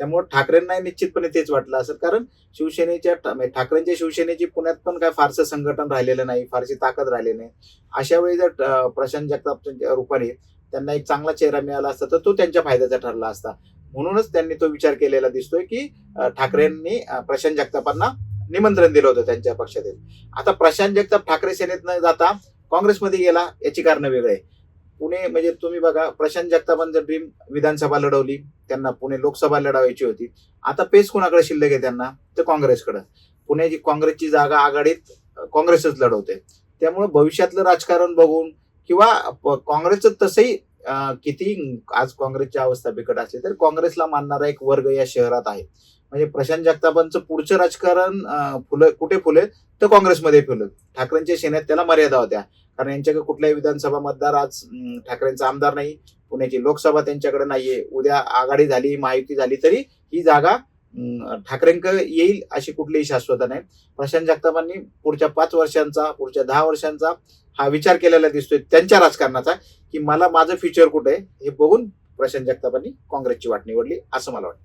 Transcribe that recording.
त्यामुळे ठाकरेंना निश्चितपणे तेच वाटलं असेल, कारण म्हणजे ठाकरेंच्या शिवसेनेची पुण्यात पण काय फारसं संघटन राहिलेलं नाही, फारशी ताकद राहिली नाही. अशा वेळी जर प्रशांत जगतापच्या रूपाने त्यांना एक चांगला चेहरा मिळाला असता तर तो त्यांच्या फायद्याचा ठरला असता. म्हणूनच त्यांनी तो विचार केलेला दिसतोय, की ठाकरेंनी प्रशांत जगतापांना निमंत्रण दिलं होतं त्यांच्या पक्षातील. आता प्रशांत जगताप ठाकरे सेनेत न जाता काँग्रेसमध्ये गेला, याची कारण वेगळी आहे. पुणे म्हणजे तुम्ही बघा, प्रशांत जगतापांचं ड्रीम विधानसभा लढवली, त्यांना पुणे लोकसभा लढवायची होती. आता पेच कुणाकडे शिल्लक आहे त्यांना? तर काँग्रेसकडे. पुण्याची काँग्रेसची जागा आघाडीत काँग्रेसच लढवते. त्यामुळे भविष्यातलं राजकारण बघून किंवा काँग्रेसचं तसंही किती आज काँग्रेसची अवस्था बिकट असली तरी काँग्रेसला मानणारा एक वर्ग या शहरात आहे. म्हणजे प्रशांत जगतापांचं पुढचं राजकारण कुठे फुलेल तर काँग्रेसमध्ये फुलेल. ठाकरेंच्या सेनेत त्याला मर्यादा होत्या, कारण यांच्याकडे कुठल्याही विधानसभा मतदार आज ठाकरेंचा आमदार नाही. पुण्याची लोकसभा त्यांच्याकडे नाहीये. उद्या आघाडी झाली, महायुती झाली तरी ही जागा ठाकरेंकडे येईल अशी कुठलीही शाश्वता नाही. प्रशांत जगतापांनी पुढच्या 5 वर्षांचा, पुढच्या 10 वर्षांचा हा विचार केलेला दिसतोय त्यांच्या राजकारणाचा, की मला माझं फ्युचर कुठे आहे हे बघून प्रशांत जगतापांनी काँग्रेसची वाट निवडली असं मला वाटतं.